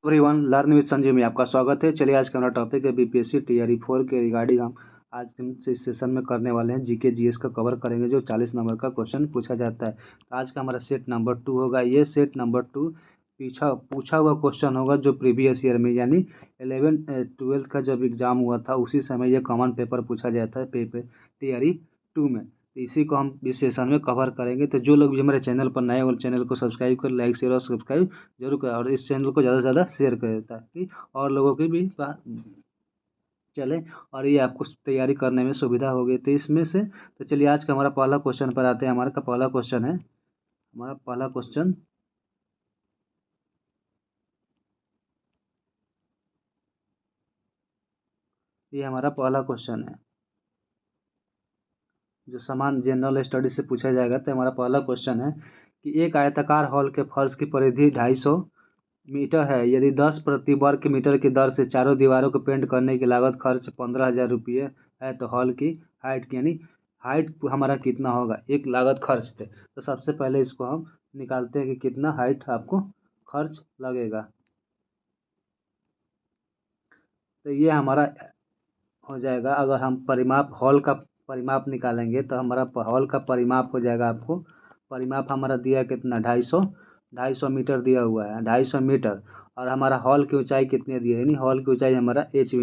Everyone learn with Sanjeev में आपका स्वागत है। चलिए आज का हमारा टॉपिक है बीपीएससी टीआरई 4 के रिगार्डिंग हम आज हम इस सेशन में करने वाले हैं जीके जीएस का कवर करेंगे जो 40 नंबर का क्वेश्चन पूछा जाता है। तो आज का हमारा सेट नंबर 2 होगा। ये सेट नंबर 2 पीछा पूछा हुआ क्वेश्चन होगा जो प्रीवियस ईयर में यानी 11-12 का जब एग्जाम हुआ था उसी समय ये कॉमन पेपर पूछा जाता है पेपर टीआरई 2 में। तो इसी को हम इस सेशन में कवर करेंगे। तो जो लोग भी हमारे चैनल पर नए हैं वो चैनल को सब्सक्राइब कर लाइक शेयर और सब्सक्राइब जरूर करें और इस चैनल को ज़्यादा से ज़्यादा शेयर करें ताकि और लोगों की भी बात चले और ये आपको तैयारी करने में सुविधा होगी। तो इसमें से तो चलिए आज का हमारा पहला क्वेश्चन पर आते हैं। हमारा का पहला क्वेश्चन है, हमारा पहला क्वेश्चन ये हमारा पहला क्वेश्चन है जो समान जनरल स्टडी से पूछा जाएगा। तो हमारा पहला क्वेश्चन है कि एक आयताकार हॉल के फर्श की परिधि 250 मीटर है। यदि 10 प्रति वर्ग मीटर की दर से चारों दीवारों को पेंट करने की लागत खर्च 15,000 रुपये है तो हॉल की हाइट यानी हाइट हमारा कितना होगा। एक लागत खर्च थे तो सबसे पहले इसको हम निकालते हैं कि कितना हाइट आपको खर्च लगेगा। तो ये हमारा हो जाएगा, अगर हम परिमाप हॉल का परिमाप निकालेंगे तो हमारा हॉल का परिमाप हो जाएगा। आपको परिमाप हमारा दिया कितना 250 मीटर दिया हुआ है, 250 मीटर। और हमारा हॉल की ऊंचाई कितनी दी है, यानी हॉल की ऊंचाई हमारा एच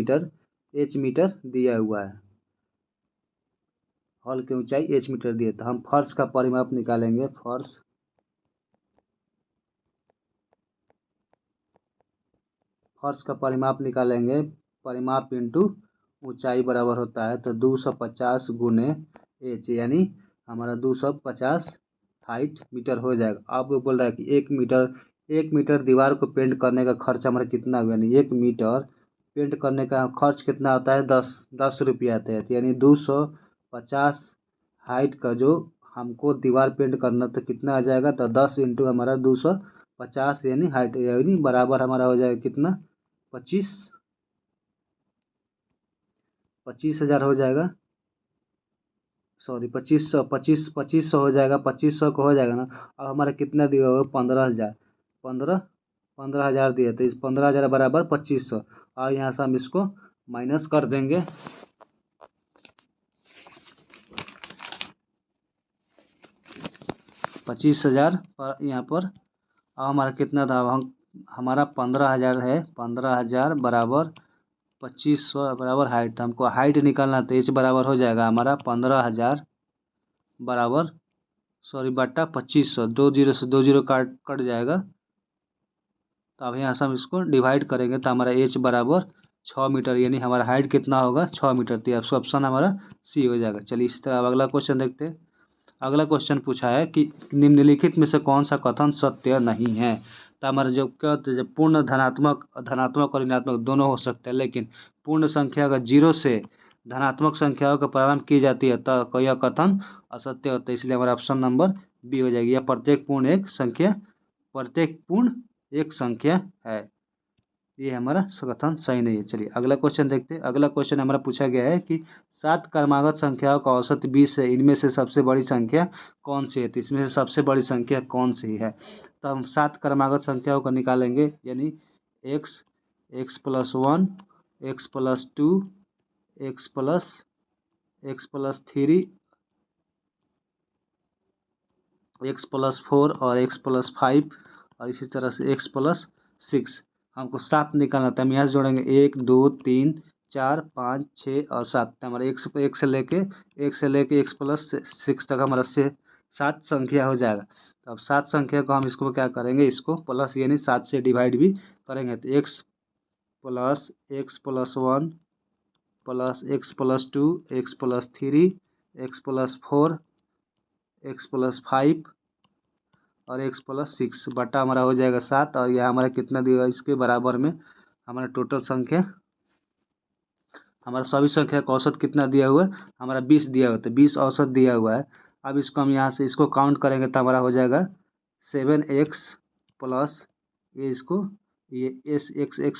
मीटर दिया हुआ है। हॉल की ऊंचाई एच मीटर दिए तो हम फर्श का परिमाप निकालेंगे। फर्श का परिमाप निकालेंगे। परिमाप इंटू ऊंचाई बराबर होता है तो 250 गुने एच यानी हमारा 250 हाइट मीटर हो जाएगा। अब वो बोल रहा है कि 1 मीटर दीवार को पेंट करने का खर्च हमारा कितना हुआ, यानी 1 मीटर पेंट करने का खर्च कितना आता है, 10 रुपये आते हैं। तो यानी 250 हाइट का जो हमको दीवार पेंट करना तो कितना आ जाएगा, तो 10 इंटू हमारा 250 यानी हाइट यानी बराबर हमारा हो जाएगा कितना, 25,000 हो जाएगा। सॉरी 2500 हो जाएगा। 2500 को हो जाएगा ना। अब हमारा कितना दिया होगा, 15,000। 15,000 दिया तो इस 15,000 बराबर 2500 और यहाँ से हम इसको माइनस कर देंगे। 25,000 पर यहाँ पर अब हमारा कितना था, हम हमारा 15,000 है। 15,000 बराबर 2500 बराबर हाइट। हमको हाइट निकालना तो एच बराबर हो जाएगा हमारा 15,000 बराबर सॉरी बट्टा 2500। 2 जीरो से 2 जीरो कट जाएगा। तो अब यहाँ से हम इसको डिवाइड करेंगे तो हमारा एच बराबर 6 मीटर यानी हमारा हाइट कितना होगा, 6 मीटर। तो आपका ऑप्शन हमारा सी हो जाएगा। चलिए इस तरह अब अगला क्वेश्चन देखते हैं। अगला क्वेश्चन पूछा है कि निम्नलिखित में से कौन सा कथन सत्य नहीं है। तो हमारा जो कहते हैं पूर्ण धनात्मक और ऋणात्मक दोनों हो सकते हैं, लेकिन पूर्ण संख्या अगर 0 से धनात्मक संख्याओं का प्रारंभ की जाती है तो यह कथन असत्य होता है। इसलिए हमारा ऑप्शन नंबर बी हो जाएगी। यह प्रत्येक पूर्ण एक संख्या है। ये हमारा कथन सही नहीं है। चलिए अगला क्वेश्चन देखते हैं। अगला क्वेश्चन हमारा पूछा गया है कि 7 क्रमागत संख्याओं का औसत 20 है, इनमें से सबसे बड़ी संख्या कौन सी है। तो इसमें से सबसे बड़ी संख्या कौन सी है, तो हम 7 क्रमागत संख्याओं को निकालेंगे यानी x+1 x+2 x+3 x+4 और x+5 और इसी तरह से x+6। हमको 7 निकालना था। हम यहाँ से जोड़ेंगे 1 2 3 4 5 6 और 7। हमारा एक से लेके x+6 तक हमारा से 7 संख्या हो जाएगा। तो अब 7 संख्या को हम इसको क्या करेंगे, इसको प्लस यानी 7 से डिवाइड भी करेंगे। तो x+1 plus x+2 x+3 x+4 x+5 और x+6 बटा हमारा हो जाएगा 7। और यह हमारा कितना दिया है, इसके बराबर में हमारा टोटल संख्या हमारा सभी संख्या का औसत कितना दिया हुआ है, हमारा 20 दिया हुआ है। तो 20 औसत दिया हुआ है। अब इसको हम यहाँ से इसको काउंट करेंगे तो हमारा हो जाएगा 7x प्लस ये x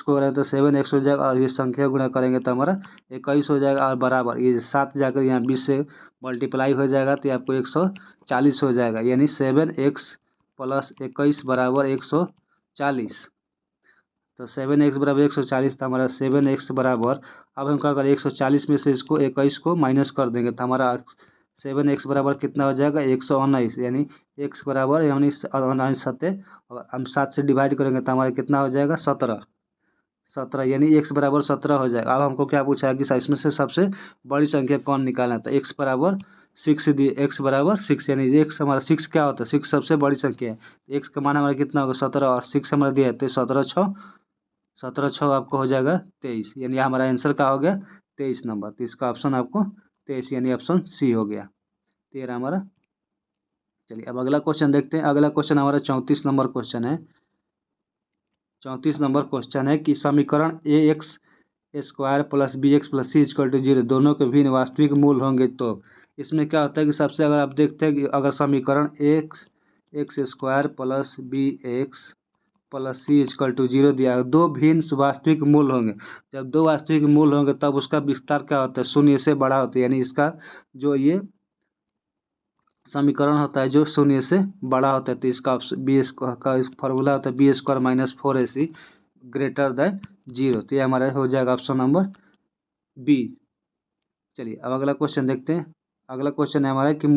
को करेंगे तो 7x हो जाएगा और ये संख्या गुणा करेंगे तो हमारा 21 हो जाएगा। और बराबर ये 7 जाकर यहाँ 20 से मल्टीप्लाई हो जाएगा तो आपको 140 हो जाएगा। यानी 7x प्लस 21 बराबर 140। तो 7x बराबर 140 था हमारा। 7x बराबर, अब हम क्या करें, 140 में से इसको 21 को माइनस कर देंगे तो हमारा 7x बराबर कितना हो जाएगा, 119, यानी x बराबर यानी 19 सत्य, और हम 7 से डिवाइड करेंगे तो हमारा कितना हो जाएगा, 17 यानी x बराबर 17 हो जाएगा। अब हमको क्या पूछा है कि इसमें से सबसे बड़ी संख्या कौन निकालना है, तो x बराबर 6 दिए, x बराबर 6 यानी x हमारा 6 क्या होता है, 6 सबसे बड़ी संख्या है। x का मान हमारा कितना होगा, 17, और 6 हमारा दिया है तो 17 6 आपको हो जाएगा 23, यानी हमारा आंसर क्या हो गया, 23 नंबर। तो इसका ऑप्शन आपको 23 यानी ऑप्शन सी हो गया। 13 हमारा। चलिए अब अगला क्वेश्चन देखते हैं। अगला क्वेश्चन हमारा 34 नंबर क्वेश्चन है। 34 नंबर क्वेश्चन है कि समीकरण a x square plus b x plus c equal to 0 दोनों के भिन्न वास्तविक मूल होंगे तो इसमें क्या होता है कि सबसे अगर आप देखते हैं कि अगर समीकरण x x square plus b x plus c equal to 0 दिया है, दो भिन्न वास्तविक मूल होंगे। जब दो वास्तविक मूल होंगे तब उसका विस्तार क्या होता है, शून्य से बड़ा होता है, यानी इसका जो ये समीकरण होता है जो शून्य से बड़ा होता है, तो इसका बी का फॉर्मूला होता है b² minus 4ac greater than 0। तो ये हमारा हो जाएगा ऑप्शन नंबर बी। चलिए अब अगला क्वेश्चन देखते हैं। अगला क्वेश्चन है हमारा कि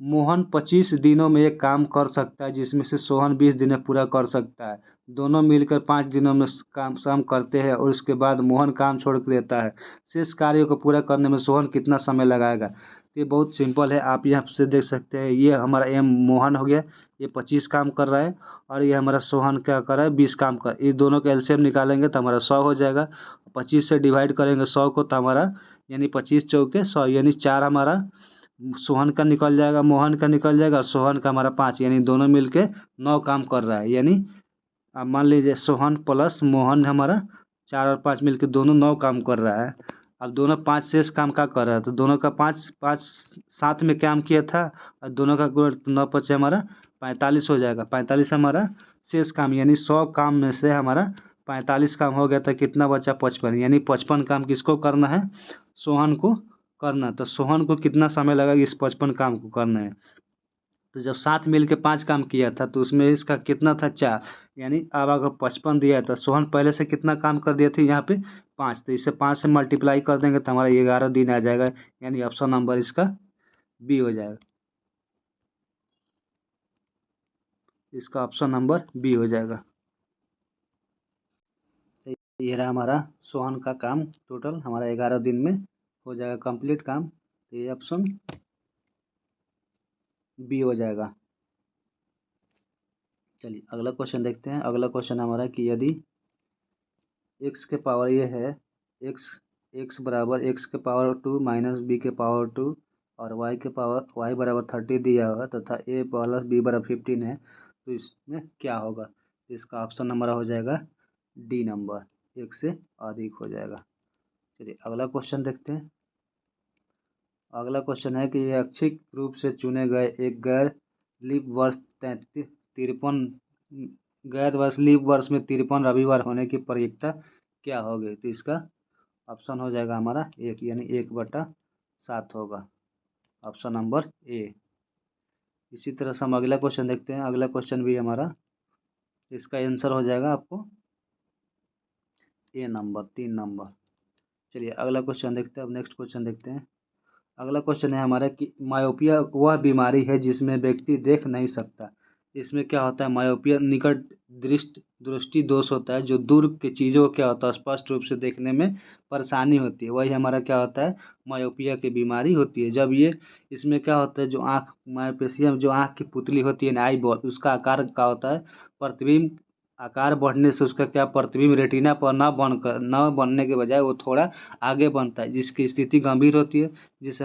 मोहन 25 दिनों में एक काम कर सकता है जिसमें से सोहन 20 दिन में पूरा कर सकता है। दोनों मिलकर 5 दिनों में काम करते हैं और उसके बाद मोहन काम छोड़ देता है। शेष कार्यों को पूरा करने में सोहन कितना समय लगाएगा। ये बहुत सिंपल है, आप यहाँ से देख सकते हैं। ये हमारा एम मोहन हो गया, ये 25 काम कर रहा है, और ये हमारा सोहन क्या कर रहा है, 20 काम कर। इस दोनों का एलसीएम निकालेंगे तो हमारा 100 हो जाएगा। 25 से डिवाइड करेंगे 100 को तो हमारा यानी 25 चौके 100 यानी 4 हमारा सोहन का निकल जाएगा, मोहन का निकल जाएगा, और सोहन का हमारा 5, यानी दोनों मिलके 9 काम कर रहा है। यानी अब मान लीजिए सोहन प्लस मोहन हमारा 4 और 5 मिलके दोनों 9 काम कर रहा है। अब दोनों 5 शेष काम का कर रहा है, तो दोनों का 5 5 साथ में काम किया था, और दोनों का गुण 9 5 हमारा 45 हो जाएगा। 45 हमारा शेष काम, यानी 100 काम में से हमारा 45 काम हो गया था, कितना बचा, 55, यानी 55 काम किसको करना है, सोहन को करना। तो सोहन को कितना समय लगेगा इस 55 काम को करने में। तो जब साथ मिल के 5 काम किया था तो उसमें इसका कितना था, 4, यानी अब अगर 55 दिया था, सोहन पहले से कितना काम कर दिए थे यहाँ पे 5, तो इसे 5 से मल्टीप्लाई कर देंगे तो हमारा 11 दिन आ जाएगा, यानी ऑप्शन नंबर इसका बी हो जाएगा। इसका ऑप्शन नंबर बी हो जाएगा। ये रहा हमारा सोहन का काम, टोटल हमारा 11 दिन में हो जाएगा कंप्लीट काम। तो ये ऑप्शन बी हो जाएगा। चलिए अगला क्वेश्चन देखते हैं। अगला क्वेश्चन हमारा कि यदि x के पावर ये है, x बराबर x के पावर 2 माइनस बी के पावर 2 और y के पावर y बराबर 30 दिया हुआ तथा a प्लस b बराबर 15 है, तो इसमें क्या होगा। इसका ऑप्शन नंबर हो जाएगा डी नंबर, 1 से अधिक हो जाएगा। चलिए अगला क्वेश्चन देखते हैं। अगला क्वेश्चन है कि ऐच्छिक रूप से चुने गए एक लीप वर्ष 53 लीप वर्ष में 53 रविवार होने की प्रयुक्ता क्या होगी। तो इसका ऑप्शन हो जाएगा हमारा 1, यानी 1/7 होगा, ऑप्शन नंबर ए। इसी तरह से हम अगला क्वेश्चन देखते हैं। अगला क्वेश्चन भी हमारा, इसका आंसर हो जाएगा आपको ए नंबर, 3 नंबर। चलिए अगला क्वेश्चन देखते हैं। अब नेक्स्ट क्वेश्चन देखते हैं। अगला क्वेश्चन है हमारा कि मायोपिया वह बीमारी है जिसमें व्यक्ति देख नहीं सकता। इसमें क्या होता है, मायोपिया निकट दृष्टि दोष होता है, जो दूर की चीज़ों को क्या होता है स्पष्ट रूप से देखने में परेशानी होती है, वही हमारा क्या होता है, मायोपिया की बीमारी होती है। जब ये इसमें क्या होता है, जो आँख मायोपेशिया जो आँख की पुतली होती है ना, आई बॉल, उसका आकार क्या होता है, प्रतिबिंब आकार बढ़ने से उसका क्या प्रतिबिंब रेटिना पर न बनने के बजाय वो थोड़ा आगे बनता है, जिसकी स्थिति गंभीर होती है, जिससे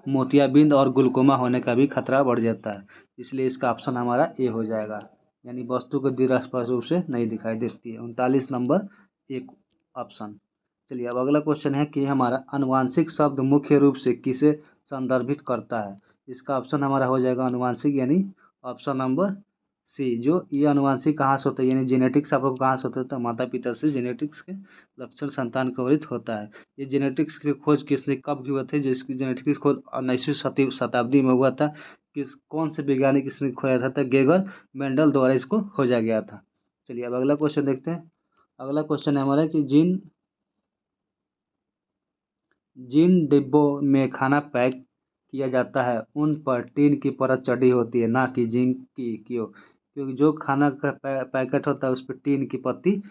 मोतियाबिंद और ग्लूकोमा होने का भी खतरा बढ़ जाता है। इसलिए इसका ऑप्शन हमारा ए हो जाएगा, यानी वस्तु को दृढ़ स्पष्ट रूप से नहीं दिखाई देती है। 39 नंबर एक ऑप्शन। चलिए अब अगला क्वेश्चन है कि हमारा आनुवांशिक शब्द मुख्य रूप से किसे संदर्भित करता है। इसका ऑप्शन हमारा हो जाएगा आनुवांशिक, यानी ऑप्शन नंबर सी। जो ये आनुवांशिक कहाँ से होता है, यानी जेनेटिक्स आपको कहाँ से होता है, तो माता पिता से जेनेटिक्स के लक्षण संतान को वरित होता है। ये जेनेटिक्स की खोज किसने कब की हुआ थी, जिसकी जेनेटिक्स की खोज 19वीं शताब्दी में हुआ था। कौन से वैज्ञानिक इसने खोजा था? तो गेगर मेंडल द्वारा इसको खोजा गया था। चलिए अब अगला क्वेश्चन देखते हैं। अगला क्वेश्चन है हमारा कि जिन जिन डिब्बों में खाना पैक किया जाता है उन पर टीन की परत चढ़ी होती है, ना कि जिंक की। क्यों? क्योंकि जो खाना का पैकेट होता है उस पर टीन की पत्ती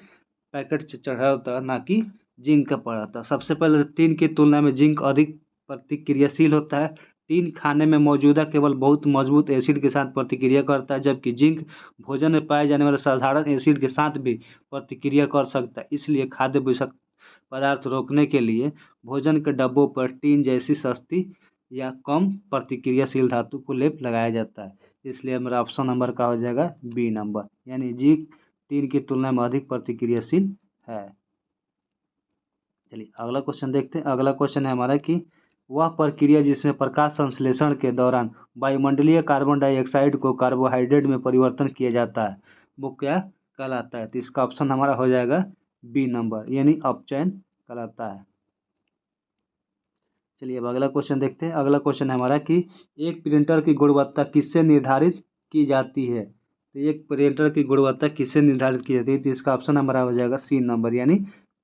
पैकेट चढ़ा होता है, ना कि जिंक का पड़ा होता है। सबसे पहले टीन की तुलना में जिंक अधिक प्रतिक्रियाशील होता है। टीन खाने में मौजूदा केवल बहुत मजबूत एसिड के साथ प्रतिक्रिया करता है, जबकि जिंक भोजन में पाए जाने वाले साधारण एसिड के साथ भी प्रतिक्रिया कर सकता है। इसलिए खाद्य विषाक्त पदार्थ रोकने के लिए भोजन के डब्बों पर टीन जैसी सस्ती या कम प्रतिक्रियाशील धातु को लेप लगाया जाता है। इसलिए मेरा ऑप्शन नंबर का हो जाएगा बी नंबर, यानी जिंक टीन की तुलना में अधिक प्रतिक्रियाशील है। चलिए अगला क्वेश्चन देखते हैं। अगला क्वेश्चन है हमारा कि वह प्रक्रिया जिसमें प्रकाश संश्लेषण के दौरान वायुमंडलीय कार्बन डाइऑक्साइड को कार्बोहाइड्रेट में परिवर्तन किया जाता है, वो क्या कहलाता है? तो इसका ऑप्शन हमारा हो जाएगा बी नंबर, यानी अपचयन कहलाता है। चलिए अब अगला क्वेश्चन देखते हैं। अगला क्वेश्चन है हमारा कि एक प्रिंटर की गुणवत्ता किससे निर्धारित की जाती है? तो एक प्रिंटर की गुणवत्ता किससे निर्धारित की जाती है? तो इसका ऑप्शन हमारा हो जाएगा सी नंबर, यानी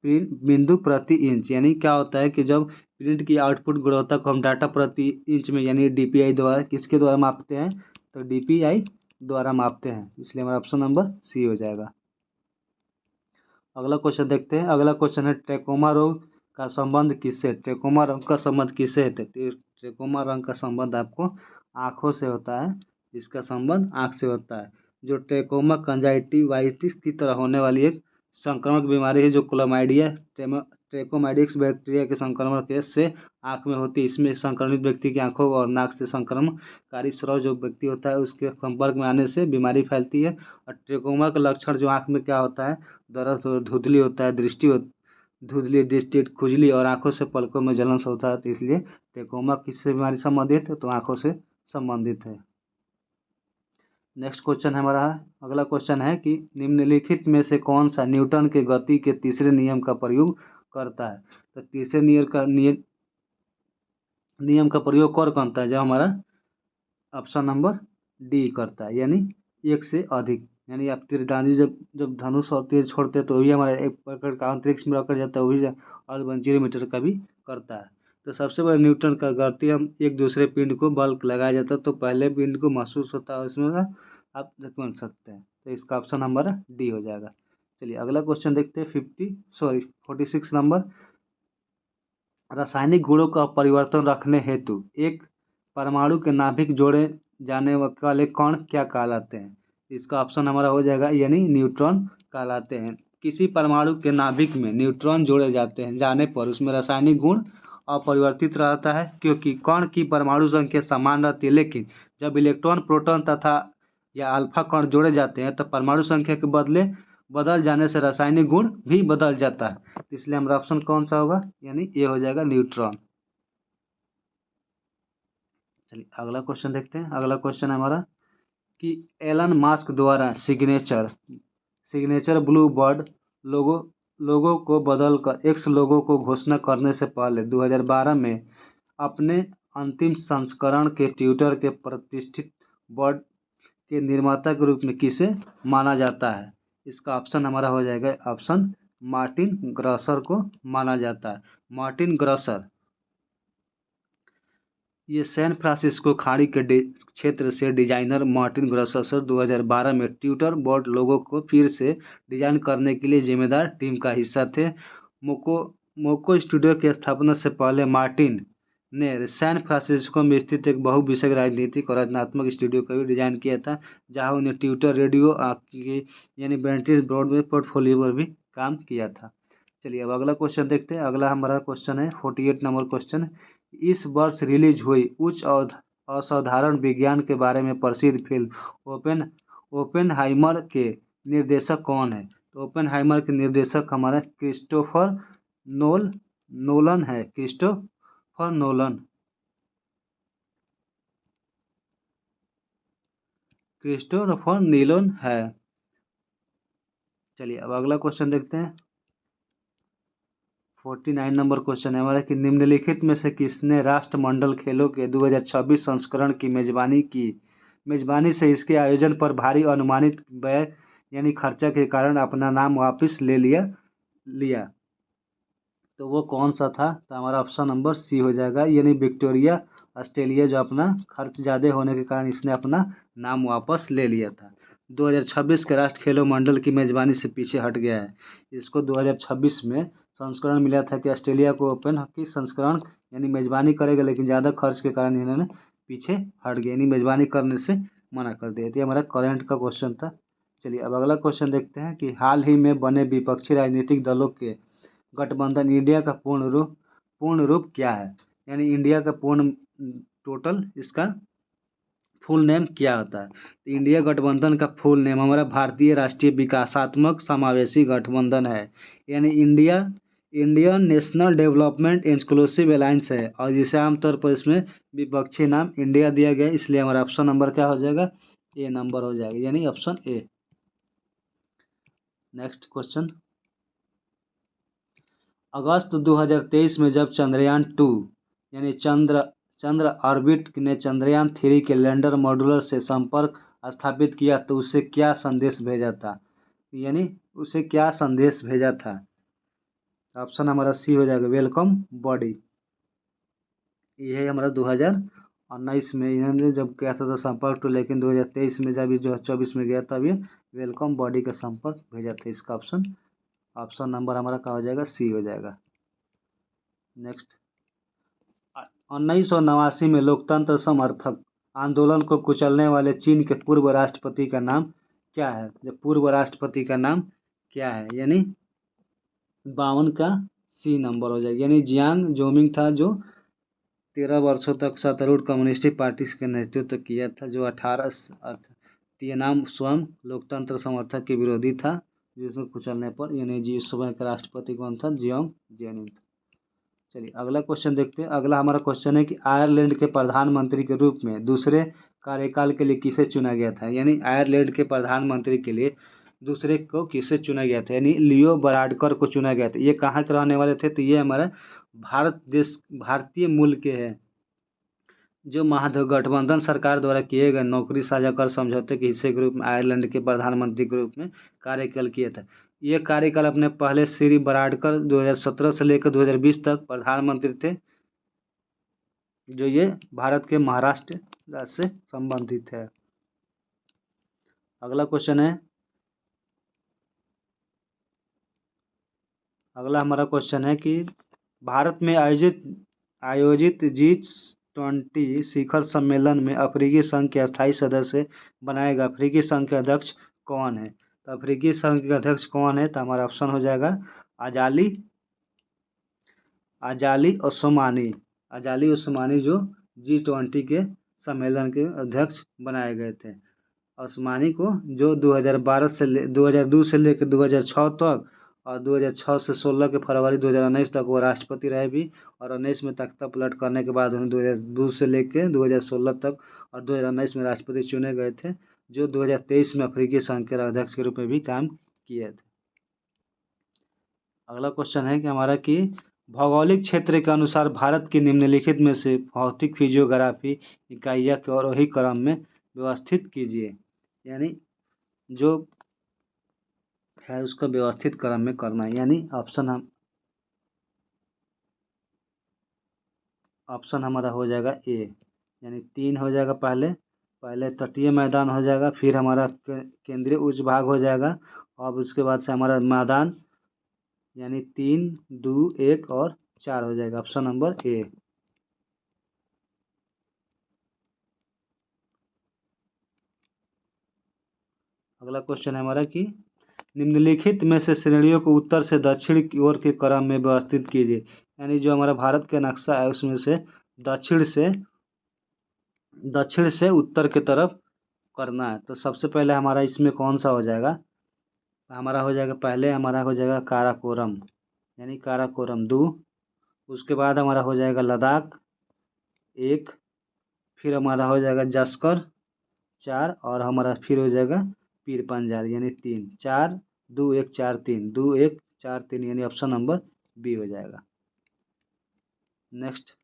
प्रिंट बिंदु प्रति इंच। यानी क्या होता है कि जब प्रिंट की आउटपुट गुणवत्ता को हम डाटा प्रति इंच में यानी डीपीआई द्वारा किसके द्वारा मापते हैं? तो डीपीआई द्वारा मापते हैं। इसलिए हमारा ऑप्शन नंबर सी हो जाएगा। अगला क्वेश्चन देखते हैं। अगला क्वेश्चन है ट्रेकोमा रोग का संबंध किससे? ट्रेकोमा रोग का संबंध किससे है? ट्रेकोमा रोग का संबंध आपको आँखों से होता है। इसका संबंध आँख से होता है। जो ट्रेकोमा कंजाइटिवाइटिस की तरह होने वाली एक संक्रामक बीमारी है, जो क्लोमाइडिया ट्रेकोमाइडिक्स बैक्टीरिया के संक्रमण के से आँख में होती है। इसमें संक्रमित व्यक्ति की आँखों और नाक से संक्रमणकारी स्राव जो व्यक्ति होता है उसके संपर्क में आने से बीमारी फैलती है। और ट्रेकोमा का लक्षण जो आँख में क्या होता है? दर्द हो, धुंधली होता है, धुंधली दृष्टि, खुजली और आंखों से पलकों में जलन सा होता है। तो इसलिए ट्रेकोमा किससे बीमारी संबंधित है? तो आंखों से संबंधित है। नेक्स्ट क्वेश्चन हमारा अगला क्वेश्चन है कि निम्नलिखित में से कौन सा न्यूटन के गति के तीसरे नियम का प्रयोग करता है? तो तीसरे नियम का प्रयोग कौन करता है? जब हमारा ऑप्शन नंबर डी करता है, यानी एक से अधिक। यानी आप तीरंदाजी जब जब धनुष और तीर छोड़ते हैं तो भी हमारा एक प्रकार का अंतरिक्ष में रखा जाता है, वो भी और 1 मीटर का भी करता है। तो सबसे बड़ा न्यूटन का गति हम एक दूसरे पिंड को बल लगाया जाता है तो पहले पिंड को महसूस होता है उसमें आप बन सकते हैं। तो इसका ऑप्शन नंबर डी हो जाएगा। चलिए अगला क्वेश्चन देखते हैं। 46 नंबर। रासायनिक गुणों का परिवर्तन रखने हेतु एक परमाणु के नाभिक जोड़े जाने वाले कण क्या कहलाते हैं? इसका ऑप्शन हमारा हो जाएगा, यानी न्यूट्रॉन कहलाते हैं। किसी परमाणु के नाभिक में न्यूट्रॉन जोड़े जाते हैं जाने पर उसमें रासायनिक गुण अपरिवर्तित रहता है, क्योंकि कण की परमाणु संख्या समान रहती है, लेकिन जब इलेक्ट्रॉन, प्रोटॉन तथा या अल्फा कण जोड़े जाते हैं तो परमाणु संख्या के बदल जाने से रासायनिक गुण भी बदल जाता है। इसलिए हमारा ऑप्शन कौन सा होगा? यानी ये हो जाएगा न्यूट्रॉन। चलिए अगला क्वेश्चन देखते हैं। अगला क्वेश्चन है हमारा कि एलन मास्क द्वारा सिग्नेचर ब्लू बर्ड लोगो लोगो को बदलकर एक्स लोगो को घोषणा करने से पहले 2012 में अपने अंतिम संस्करण के ट्विटर के प्रतिष्ठित बर्ड के निर्माता के रूप में किसे माना जाता है? इसका ऑप्शन हमारा हो जाएगा ऑप्शन मार्टिन ग्रॉसर को माना जाता है। मार्टिन ग्रॉसर ये सैन फ्रांसिस्को खाड़ी के क्षेत्र से डिजाइनर मार्टिन ग्रॉसर 2012 में ट्विटर बोर्ड लोगो को फिर से डिजाइन करने के लिए जिम्मेदार टीम का हिस्सा थे। मोको स्टूडियो की स्थापना से पहले मार्टिन ने सैन फ्रांसिस्को में स्थित एक बहुविषयक राजनीतिक और रचनात्मक स्टूडियो का भी डिजाइन किया था, जहां उन्हें ट्विटर, रेडियो यानी ब्रिटिश ब्रॉडवे पोर्टफोलियो पर भी काम किया था। चलिए अब अगला क्वेश्चन देखते हैं। अगला हमारा क्वेश्चन है 48 नंबर क्वेश्चन। इस वर्ष रिलीज हुई उच्च असाधारण विज्ञान के बारे में प्रसिद्ध फिल्म ओपेनहाइमर के निर्देशक कौन है? तो ओपेनहाइमर के निर्देशक हमारा क्रिस्टोफर नोलन है। क्रिस्टोफर नोलन है। चलिए अब अगला क्वेश्चन देखते हैं। 49 नंबर क्वेश्चन है हमारा कि निम्नलिखित में से किसने राष्ट्रमंडल खेलों के 2026 संस्करण की मेजबानी की। मेजबानी से इसके आयोजन पर भारी अनुमानित व्यय यानी खर्चा के कारण अपना नाम वापस ले लिया। तो वो कौन सा था? तो हमारा ऑप्शन नंबर सी हो जाएगा, यानी विक्टोरिया ऑस्ट्रेलिया, जो अपना खर्च ज़्यादा होने के कारण इसने अपना नाम वापस ले लिया था। 2026 के राष्ट्र खेलों मंडल की मेजबानी से पीछे हट गया है। इसको 2026 में संस्करण मिला था कि ऑस्ट्रेलिया को ओपन हॉकी संस्करण यानी मेजबानी करेगा, लेकिन ज़्यादा खर्च के कारण इन्होंने पीछे हट गए, यानी मेजबानी करने से मना कर दिया। तो ये हमारा करंट का क्वेश्चन था। चलिए अब अगला क्वेश्चन देखते हैं कि हाल ही में बने विपक्षी राजनीतिक दलों के गठबंधन इंडिया का पूर्ण रूप क्या है? यानी इंडिया का पूर्ण टोटल इसका फुल नेम क्या होता है? तो इंडिया गठबंधन का फुल नेम हमारा भारतीय राष्ट्रीय विकासात्मक समावेशी गठबंधन है, यानी Indian national development inclusive alliance है, और जिसे आमतौर पर इसमें विपक्षी नाम इंडिया दिया गया है, इसलिए हमारा ऑप्शन नंबर क्या हो जाएगा? ए नंबर हो जाएगा, यानी ऑप्शन ए। नेक्स्ट क्वेश्चन, अगस्त 2023 में जब चंद्रयान 2 यानी चंद्र ऑर्बिट ने चंद्रयान 3 के लैंडर मॉड्यूलर से संपर्क स्थापित किया तो उसे क्या संदेश भेजा था? यानी उसे क्या संदेश भेजा था? ऑप्शन हमारा सी हो जाएगा, वेलकम बॉडी। ये हमारा 2019 में इन्होंने जब किया था तो संपर्क टू, लेकिन 2023 में जब 2024 में गया तब ये वेलकम बॉडी का संपर्क भेजा था। इसका ऑप्शन नंबर हमारा क्या हो जाएगा? सी हो जाएगा। नेक्स्ट, 1989 में लोकतंत्र समर्थक आंदोलन को कुचलने वाले चीन के पूर्व राष्ट्रपति का नाम क्या है? जो पूर्व राष्ट्रपति का नाम क्या है? यानी 52 का सी नंबर हो जाएगा, यानी जियांग जोमिंग था, जो 13 वर्षों तक सत्तारूढ़ कम्युनिस्ट पार्टी का नेतृत्व किया था, जो 18 तिएनाम स्वयं लोकतंत्र समर्थक के विरोधी था, जिसको कुचलने पर, यानी जी उस समय का राष्ट्रपति कौन था? Jiang ginning. चलिए अगला क्वेश्चन देखते हैं। अगला हमारा क्वेश्चन है कि आयरलैंड के प्रधानमंत्री के रूप में दूसरे कार्यकाल के लिए किसे चुना गया था? यानी आयरलैंड के प्रधानमंत्री के लिए दूसरे को किसे चुना गया था? यानी लियो बराडकर को चुना गया था। ये कहाँ के रहने वाले थे? तो ये हमारा भारतीय मूल के हैं, जो महागठबंधन सरकार द्वारा किए गए नौकरी साझा कर समझौते के हिस्से के रूप में आयरलैंड के प्रधानमंत्री के रूप में कार्यकाल किया था। ये कार्यकाल अपने पहले श्री बराडकर 2017 से लेकर 2020 तक प्रधानमंत्री थे, जो ये भारत के महाराष्ट्र राज्य से संबंधित है। अगला क्वेश्चन है, अगला हमारा क्वेश्चन है कि भारत में आयोजित G20 शिखर सम्मेलन में अफ्रीकी संघ के अस्थायी सदस्य बनाए गए अफ्रीकी संघ के अध्यक्ष कौन है? तो अफ्रीकी संघ के अध्यक्ष कौन है? तो हमारा ऑप्शन हो जाएगा आजाली ओस्मानी, जो G20 के सम्मेलन के अध्यक्ष बनाए गए थे। ओस्मानी को, जो 2002 से लेकर 2006 तक, और 2006 से 16 के फरवरी 2019 तक वो राष्ट्रपति रहे भी, और 19 में तख्ता पलट करने के बाद उन्हें 2002 से लेकर 2016 तक और 2019 में राष्ट्रपति चुने गए थे, जो 2023 में अफ्रीकी संघ के अध्यक्ष के रूप में भी काम किए थे। अगला क्वेश्चन है कि हमारा कि भौगोलिक क्षेत्र के अनुसार भारत की निम्नलिखित में से भौतिक फिजियोग्राफी इकाइयाँ को और वही क्रम में व्यवस्थित कीजिए। यानी जो है उसका व्यवस्थित क्रम में करना है, यानी ऑप्शन हमारा हो जाएगा ए, यानी 3 हो जाएगा। पहले तटीय मैदान हो जाएगा, फिर हमारा केंद्रीय उच्च भाग हो जाएगा, और उसके बाद से हमारा मैदान, यानी 3, 2, 1 और 4 हो जाएगा। Option number A. अगला क्वेश्चन है हमारा कि निम्नलिखित में से श्रेणियों को उत्तर से दक्षिण की ओर के क्रम में व्यवस्थित कीजिए। यानी जो हमारा भारत का नक्शा है उसमें से दक्षिण से उत्तर की तरफ करना है। तो सबसे पहले हमारा इसमें कौन सा हो जाएगा? हमारा हो जाएगा, पहले हमारा हो जाएगा काराकोरम, यानी काराकोरम 2। उसके बाद हमारा हो जाएगा लद्दाख 1, फिर हमारा हो जाएगा जस्कर 4, और हमारा फिर हो जाएगा पीर पंजाल, यानी 3, 4, 2, 1, 4, 3, 2, 1, 4, 3, यानी ऑप्शन नंबर बी हो जाएगा। नेक्स्ट,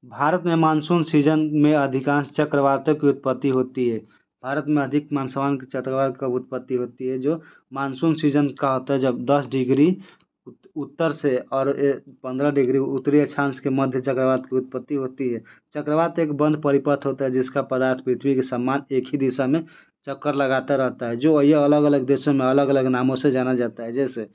भारत में मानसून सीजन में अधिकांश चक्रवातों की उत्पत्ति होती है। भारत में अधिक मानसून के चक्रवात कब उत्पत्ति होती है? जो मानसून सीजन का होता है जब 10 डिग्री उत्तर से और 15 डिग्री उत्तरी अक्षांश के मध्य चक्रवात की उत्पत्ति होती है। चक्रवात एक बंद परिपथ होता है जिसका पदार्थ पृथ्वी के समान एक ही दिशा में चक्कर लगाता रहता है, जो यह अलग अलग देशों में अलग अलग नामों से जाना जाता है। जैसे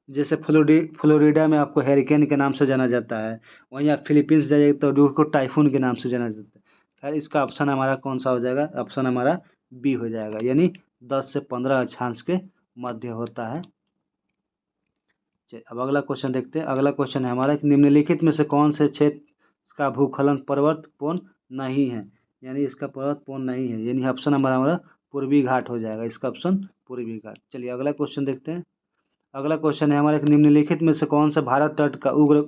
जैसे फ्लोरिडा में आपको हैरिकेन के नाम से जाना जाता है, वहीं आप फिलीपींस जाइए तो उसको टाइफून के नाम से जाना जाता है। खैर, इसका ऑप्शन हमारा कौन सा हो जाएगा? ऑप्शन हमारा बी हो जाएगा, यानी 10 से 15 अक्षांश के मध्य होता है। चलिए अब अगला क्वेश्चन देखते हैं। अगला क्वेश्चन है हमारा कि निम्नलिखित में से कौन से क्षेत्र का भूखलन पर्वतपूर्ण नहीं है? यानी इसका पर्वतपूर्ण नहीं है, यानी ऑप्शन हमारा पूर्वी घाट हो जाएगा। इसका ऑप्शन पूर्वी घाट। चलिए अगला क्वेश्चन देखते हैं। अगला क्वेश्चन है हमारे निम्नलिखित में से कौन सा भारत तट का उग्र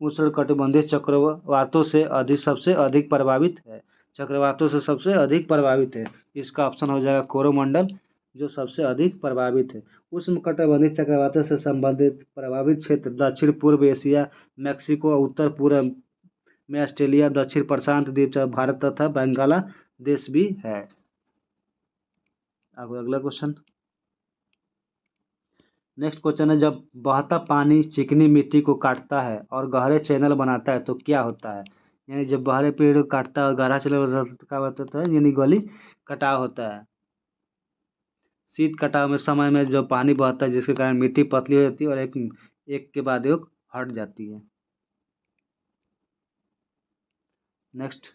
उष्णकटिबंधीय चक्रवातों से अधिक सबसे अधिक प्रभावित है? चक्रवातों से सबसे अधिक प्रभावित है। इसका ऑप्शन हो जाएगा कोरोमंडल, जो सबसे अधिक प्रभावित है। उष्णकटिबंधीय चक्रवातों से संबंधित प्रभावित क्षेत्र दक्षिण पूर्व एशिया, मैक्सिको, उत्तर पूर्व में ऑस्ट्रेलिया, दक्षिण प्रशांत द्वीप, भारत तथा बांग्लादेश भी है। अगला क्वेश्चन, नेक्स्ट क्वेश्चन है, जब बहता पानी चिकनी मिट्टी को काटता है और गहरे चैनल बनाता है तो क्या होता है? यानी जब बहरे पेड़ को काटता है और गहरा चैनल बनाता है तो क्या होता है? यानी गली कटाव होता है। शीत कटाव में समय में जो पानी बहता है जिसके कारण मिट्टी पतली हो जाती है और एक के बाद एक हट जाती है। नेक्स्ट,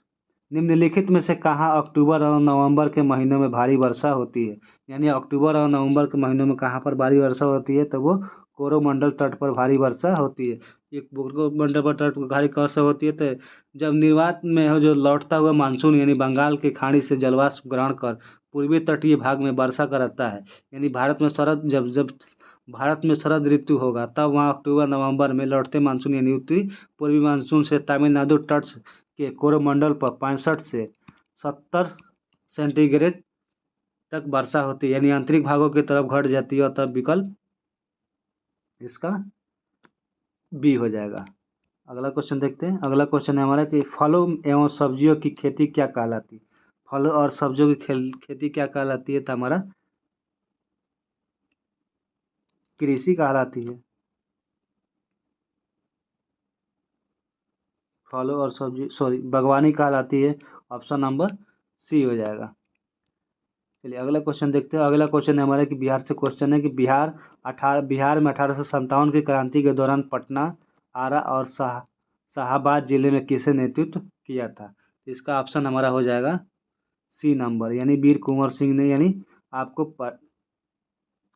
निम्नलिखित में से कहाँ अक्टूबर और नवंबर के महीनों में भारी वर्षा होती है? यानी अक्टूबर और नवंबर के महीनों में कहाँ पर भारी वर्षा होती है? तो वो कोरोमंडल तट पर भारी वर्षा होती है। एक कोरोमंडल पर तट पर भारी वर्षा होती है तो जब निर्वात में हो जो लौटता हुआ मानसून यानी बंगाल की खाड़ी से जलवाष्प ग्रहण कर पूर्वी तटीय भाग में वर्षा कराता है। यानी भारत में शरद जब जब भारत में शरद ऋतु होगा तब वहाँ अक्टूबर नवंबर में लौटते मानसून यानी उत्तरी पूर्वी मानसून से तमिलनाडु तट के कोरोमंडल पर 65 से 70 सेंटीग्रेड तक वर्षा होती है, यानी आंतरिक भागों की तरफ घट जाती है और तब विकल्प इसका बी हो जाएगा। अगला क्वेश्चन देखते हैं। अगला क्वेश्चन है हमारा कि फलों एवं सब्जियों की खेती क्या कहलाती है? फलों और सब्जियों की खेती क्या कहलाती है? तो हमारा कृषि कहलाती है। फलों और सब्जी बागवानी कहलाती है। ऑप्शन नंबर सी हो जाएगा। चलिए अगला क्वेश्चन देखते हैं। अगला क्वेश्चन है हमारा कि बिहार से क्वेश्चन है कि बिहार में 1857 की क्रांति के दौरान पटना, आरा और शाहाबाद जिले में किसे नेतृत्व किया था? इसका ऑप्शन हमारा हो जाएगा सी नंबर, यानी वीर कुंवर सिंह ने। यानी आपको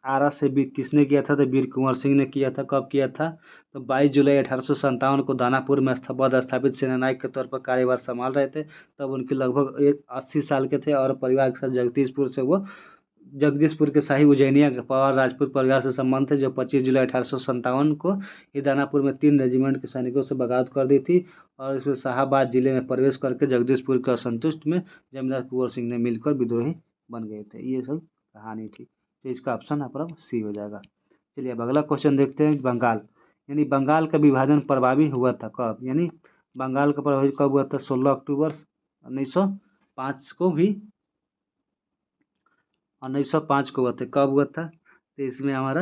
आरा से भी किसने किया था? तो वीर कुंवर सिंह ने किया था। कब किया था? तो 22 जुलाई 1857 को दानापुर में पदस्थापित सेनानायक के तौर पर कार्यभार संभाल रहे थे। तब उनके लगभग 80 साल के थे और परिवार के साथ जगदीशपुर के शाही उज्जैनिया के पवार राजपूत परिवार से संबंध थे, जो 25 जुलाई 1857 को ही दानापुर में 3 रेजिमेंट के सैनिकों से बगावत कर दी थी और इसमें शाहाबाद जिले में प्रवेश करके जगदीशपुर के असंतुष्ट में जमींदार कुंवर सिंह ने मिलकर विद्रोही बन गए थे। ये सब कहानी थी। तो इसका ऑप्शन आप सी हो जाएगा। चलिए अब अगला क्वेश्चन देखते हैं। बंगाल, यानी बंगाल का विभाजन प्रभावी हुआ था कब? यानी बंगाल का प्रभावित कब हुआ था? 16 अक्टूबर 1905 को भी 1905 को हुआ था। कब हुआ था? तो इसमें हमारा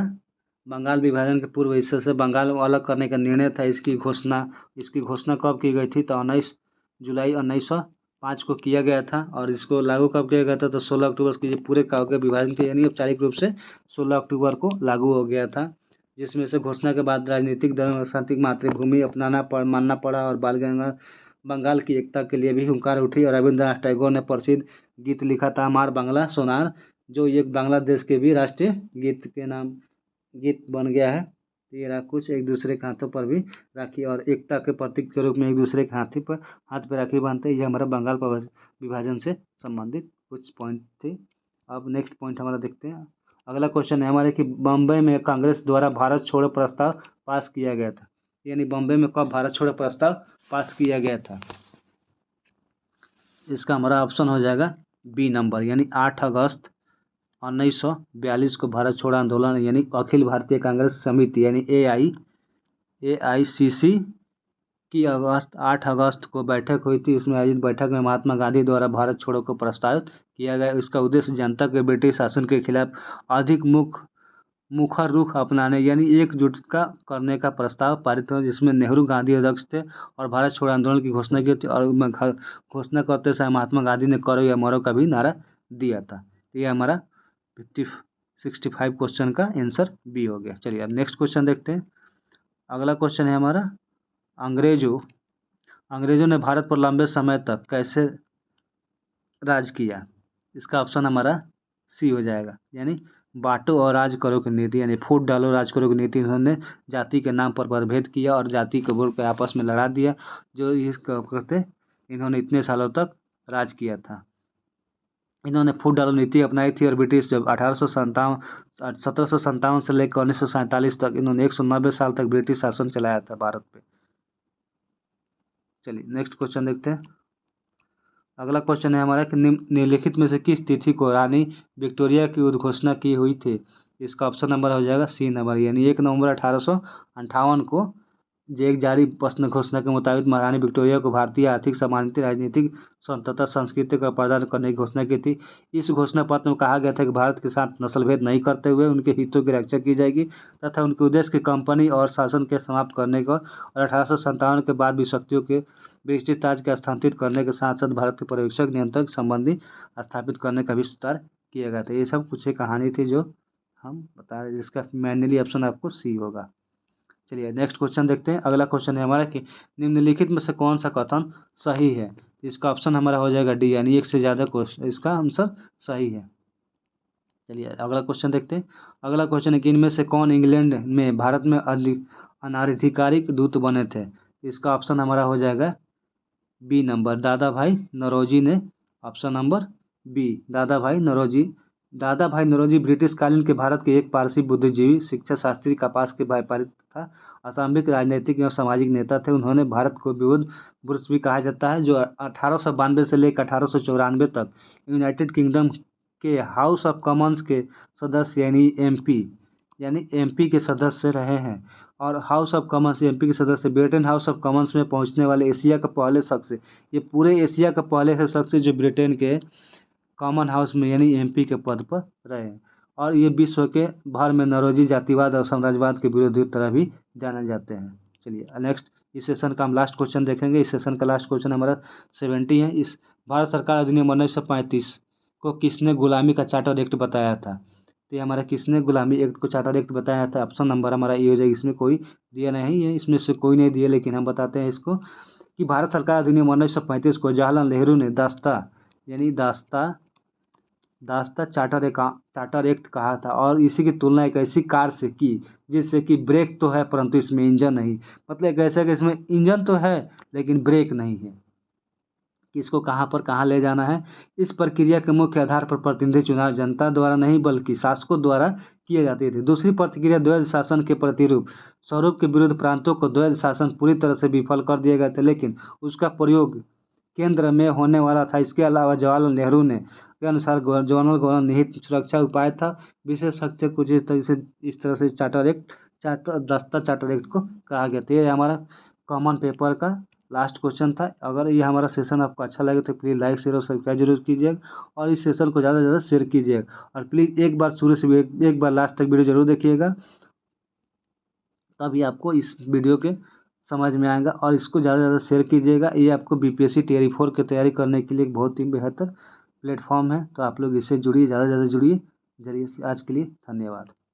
बंगाल विभाजन के पूर्व हिस्से से बंगाल को अलग करने का निर्णय था। इसकी घोषणा कब की गई थी? तो 19 जुलाई 1905 को किया गया था और इसको लागू कब किया गया था? तो 16 अक्टूबर को ये पूरे काव्य के विभाजन के यानी औपचारिक रूप से 16 अक्टूबर को लागू हो गया था, जिसमें से घोषणा के बाद राजनीतिक दलों और शांतिक मातृभूमि मानना पड़ा और बंगाल की एकता के लिए भी हुंकार उठी और रविंद्रनाथ टैगोर ने प्रसिद्ध गीत लिखा था हमार बांग्ला सोनार, जो एक बांग्लादेश के भी राष्ट्रीय गीत के नाम गीत बन गया है। ये कुछ एक दूसरे के हाथों पर भी राखी और एकता के प्रतीक के रूप में एक दूसरे के हाथ पर राखी बांधते हैं। ये हमारा बंगाल विभाजन से संबंधित कुछ पॉइंट थे। अब नेक्स्ट पॉइंट हमारा देखते हैं। अगला क्वेश्चन है हमारे कि बम्बई में कांग्रेस द्वारा भारत छोड़ो प्रस्ताव पास किया गया था। यानी बम्बई में कब भारत छोड़ो प्रस्ताव पास किया गया था? इसका हमारा ऑप्शन हो जाएगा बी नंबर, यानी 8 अगस्त 1942 को भारत छोड़ो आंदोलन यानी अखिल भारतीय कांग्रेस समिति यानी AICC की 8 अगस्त को बैठक हुई थी। उसमें आयोजित बैठक में महात्मा गांधी द्वारा भारत छोड़ो को प्रस्तावित किया गया। इसका उद्देश्य जनता के ब्रिटिश शासन के खिलाफ अधिक मुखर रुख अपनाने यानी एकजुटता करने का प्रस्ताव पारित हुआ, जिसमें नेहरू गांधी अध्यक्ष थे और भारत छोड़ो आंदोलन की घोषणा की थी। और घोषणा करते समय महात्मा गांधी ने करो या मरो का भी नारा दिया था। तो ये हमारा 65 क्वेश्चन का आंसर बी हो गया। चलिए अब नेक्स्ट क्वेश्चन देखते हैं। अगला क्वेश्चन है हमारा, अंग्रेजों ने भारत पर लंबे समय तक कैसे राज किया। इसका ऑप्शन हमारा सी हो जाएगा, यानी बांटो और राज करो की नीति यानी फूट डालो राज करो की नीति। उन्होंने जाति के नाम पर मतभेद किया और जाति को बोल के आपस में लड़ा दिया, जो इस करते इन्होंने इतने सालों तक राज किया था। इन्होंने फूट डालो नीति अपनाई थी और ब्रिटिश जब 1757 से लेकर 1947 तक इन्होंने 190 साल तक ब्रिटिश शासन चलाया था भारत पे। चलिए नेक्स्ट क्वेश्चन देखते हैं। अगला क्वेश्चन है हमारा कि निम्नलिखित में से किस तिथि को रानी विक्टोरिया की उद्घोषणा की हुई थी। इसका ऑप्शन नंबर हो जाएगा सी नंबर, यानी 1 नवंबर 1858 को एक जारी प्रश्न घोषणा के मुताबिक महारानी विक्टोरिया को भारतीय आर्थिक सामाजिक राजनीतिक स्वतंत्रता संस्कृति का प्रदान करने की घोषणा की थी। इस घोषणा पत्र में कहा गया था कि भारत के साथ नस्लभेद नहीं करते हुए उनके हितों की रक्षा की जाएगी तथा उनके उद्देश्य की कंपनी और शासन के समाप्त करने का और 1857 के बाद भी शक्तियों के ब्रिटिश ताज के स्थानांतरित करने के साथ साथ भारत के पर्यवेक्षक नियंत्रक संबंधी स्थापित करने का भी सुधार किया गया था। ये सब कुछ एक कहानी थी जो हम बता रहे, जिसका मैनुअली ऑप्शन आपको सी होगा। चलिए नेक्स्ट क्वेश्चन देखते हैं। अगला क्वेश्चन है हमारा कि निम्नलिखित में से कौन सा कथन सही है। इसका ऑप्शन हमारा हो जाएगा डी, यानी एक से ज़्यादा क्वेश्चन इसका आंसर सही है। चलिए अगला क्वेश्चन देखते हैं। अगला क्वेश्चन है कि इनमें से कौन इंग्लैंड में भारत में अनाधिकारिक दूत बने थे। इसका ऑप्शन हमारा हो जाएगा बी नंबर, दादा भाई नौरोजी ने। ऑप्शन नंबर बी, दादा भाई नौरोजी ब्रिटिश कालीन के भारत के एक पारसी बुद्धिजीवी, शिक्षा शास्त्री, कपास के व्यापारी तथा असामरिक राजनीतिक एवं सामाजिक नेता थे। उन्होंने भारत को विविध पुरुष भी कहा जाता है, जो 1892 से लेकर 1894 तक यूनाइटेड किंगडम के हाउस ऑफ कॉमन्स के सदस्य यानी एमपी के सदस्य रहे हैं। और हाउस ऑफ कॉमन्स एमपी के सदस्य ब्रिटेन हाउस ऑफ कॉमन्स में पहुंचने वाले एशिया का पहले शख्स, ये पूरे एशिया का पहले से शख्स जो ब्रिटेन के कॉमन हाउस में यानी एमपी के पद पर रहे। और ये विश्व के भर में नौरोजी जातिवाद और साम्राज्यवाद के विरोधी तरह भी जाने जाते हैं। चलिए नेक्स्ट इस सेशन का हम लास्ट क्वेश्चन देखेंगे। इस सेशन का लास्ट क्वेश्चन हमारा 70 है। इस भारत सरकार अधिनियम 1935 को किसने गुलामी का चार्टर एक्ट बताया था। तो ये हमारा किसने गुलामी एक्ट को चार्टर एक्ट बताया था। ऑप्शन नंबर हमारा ये हो जाएगा, इसमें कोई दिया नहीं है, इसमें से कोई नहीं दिया, लेकिन हम बताते हैं इसको कि भारत सरकार अधिनियम 1935 को जवाहरलाल नेहरू ने दास्ता चार्टर एक्ट कहा था। और इसी की तुलना एक ऐसी कार से की जिससे कि ब्रेक तो है परंतु इसमें इंजन नहीं, मतलब एक ऐसा कि इसमें इंजन तो है लेकिन ब्रेक नहीं है कि इसको कहाँ पर कहाँ ले जाना है। इस प्रक्रिया के मुख्य आधार पर प्रतिनिधि चुनाव जनता द्वारा नहीं बल्कि शासकों द्वारा किए जाते थे। दूसरी प्रक्रिया द्वैध शासन के प्रतिरूप स्वरूप के विरुद्ध प्रांतों को द्वैध शासन पूरी तरह से विफल कर दिए गए थे, लेकिन उसका प्रयोग केंद्र में होने वाला था। इसके अलावा जवाहरलाल नेहरू ने के अनुसार जनरल गवर्नर निहित सुरक्षा उपाय था। विशेष शक्ति कुछ इस तरह से दास्ता चार्टर एक्ट को कहा गया था। ये हमारा कॉमन पेपर का लास्ट क्वेश्चन था। अगर ये हमारा सेशन आपको अच्छा लगे तो प्लीज़ लाइक शेयर और सब्सक्राइब जरूर कीजिएगा और इस सेशन को ज़्यादा से ज़्यादा शेयर कीजिएगा। और प्लीज़ एक बार शुरू से एक बार लास्ट तक वीडियो जरूर देखिएगा, तभी आपको इस वीडियो के समझ में आएगा। और इसको ज़्यादा से ज़्यादा शेयर कीजिएगा। ये आपको बीपीएससी टियर 4 की तैयारी करने के लिए एक बहुत ही बेहतर प्लेटफॉर्म है, तो आप लोग इससे जुड़िए, ज़्यादा से ज़्यादा जुड़िए। चलिए आज के लिए धन्यवाद।